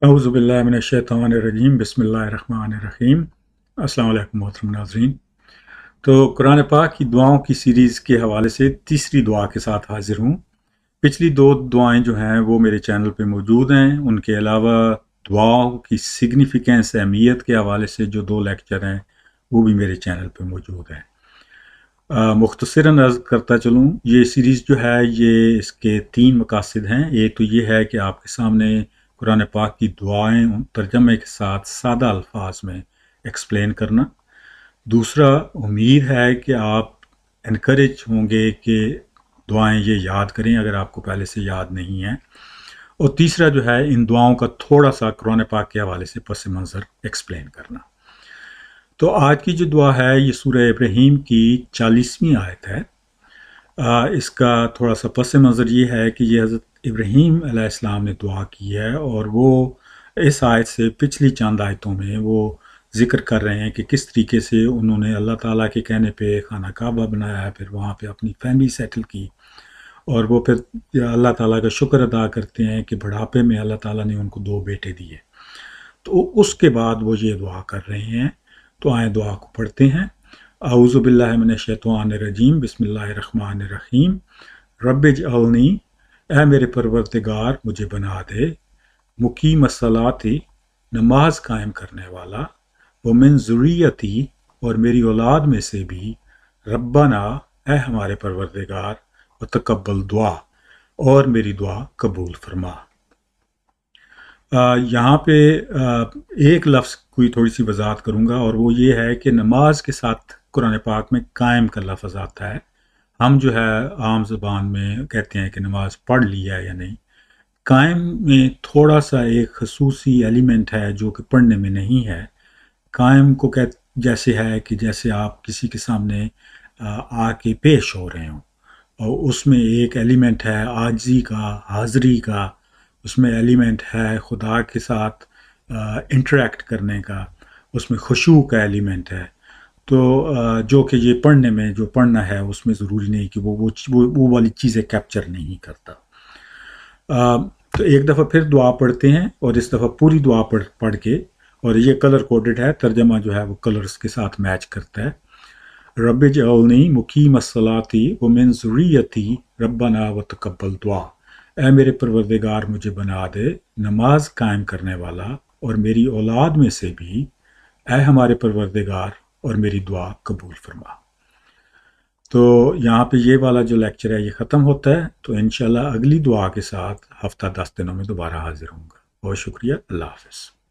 औज़ुबिल्लाहिमिनश्शैतानिर्रजीम बिस्मिल्लाहिर्रहमानिर्रहीम। अस्सलाम वालेकुम मोहतरम नाज़रीन। तो कुरान पाक की दुआओं की सीरीज़ के हवाले से तीसरी दुआ के साथ हाजिर हूँ। पिछली दो दुआएं जो हैं वो मेरे चैनल पे मौजूद हैं। उनके अलावा दुआओं की सिग्निफिकेंस अहमियत के हवाले से जो दो लेक्चर हैं वो भी मेरे चैनल पे मौजूद हैं। मुख्तसरन अर्ज़ करता चलूँ, ये सीरीज़ जो है ये इसके तीन मकासद हैं। एक तो ये है कि आपके सामने कुरान पाक की दुआएं तर्जमे के साथ सादा अल्फाज में एक्सप्लेन करना। दूसरा, उम्मीद है कि आप इनकरेज होंगे कि दुआएं ये याद करें अगर आपको पहले से याद नहीं है। और तीसरा जो है, इन दुआओं का थोड़ा सा कुरान पाक के हवाले से पस मंज़र एक्सप्लेन करना। तो आज की जो दुआ है ये सूरह इब्राहीम की 40वीं आयत है। इसका थोड़ा सा पस मंज़र ये है कि ये हज़रत इब्राहीम अलैहिस्सलाम ने दुआ की है, और वो इस आयत से पिछली चंद आयतों में वो ज़िक्र कर रहे हैं कि किस तरीके से उन्होंने अल्लाह ताला के कहने पे खाना काबा बनाया, फिर वहाँ पे अपनी फैमिली सेटल की, और वो फिर अल्लाह ताला का शुक्र अदा करते हैं कि बुढ़ापे में अल्लाह ताला ने उनको 2 बेटे दिए। तो उसके बाद वो ये दुआ कर रहे हैं। तो आए दुआ को पढ़ते हैं। औज़ुबिल्लाहि मिनश्शैतानिर्रजीम बिस्मिल्लाहिर्रहमानिर्रहीम। रब्बिजअलनी, ऐ मेरे परवरदिगार मुझे बना दे, मुकीमस्सलाती, नमाज कायम करने वाला, व मिन ज़ुर्रियती, और मेरी औलाद में से भी, रब्बना, ऐ हमारे परवरदिगार, व तक़ब्बल दुआ, और मेरी दुआ कबूल फरमा। यहाँ पे एक लफ्ज़ कोई थोड़ी सी वजाहत करूँगा, और वो ये है कि नमाज के साथ कुरान पाक में कायम का लफ्ज़ आता है। हम जो है आम ज़बान में कहते हैं कि नमाज पढ़ ली है या नहीं। कायम में थोड़ा सा एक खसूसी एलिमेंट है जो कि पढ़ने में नहीं है। कायम को जैसे है कि जैसे आप किसी के सामने आके पेश हो रहे हों, और उसमें एक एलिमेंट है आजिज़ी का, हाज़री का, उसमें एलिमेंट है खुदा के साथ इंटरेक्ट करने का, उसमें खुशू का एलिमेंट है। तो जो कि ये पढ़ने में जो पढ़ना है उसमें ज़रूरी नहीं कि वो वाली चीज़ें कैप्चर नहीं करता। तो एक दफ़ा फिर दुआ पढ़ते हैं, और इस दफ़ा पूरी दुआ पढ़ के, और ये कलर कोडेड है, तर्जमा जो है वो कलर्स के साथ मैच करता है। रब्बिजअलनी मुकीमस्सलाती व मिन ज़ुर्रियती रब्बना व तक़ब्बल दुआ, ऐ मेरे परवरदिगार मुझे बना दे नमाज कायम करने वाला, और मेरी औलाद में से भी, ऐ हमारे परवरदिगार, और मेरी दुआ कबूल फरमा। तो यहाँ पे ये वाला जो लेक्चर है ये ख़त्म होता है। तो इंशाल्लाह अगली दुआ के साथ हफ्ता 10 दिनों में दोबारा हाजिर होऊंगा। बहुत शुक्रिया। अल्लाह हाफ़िज़।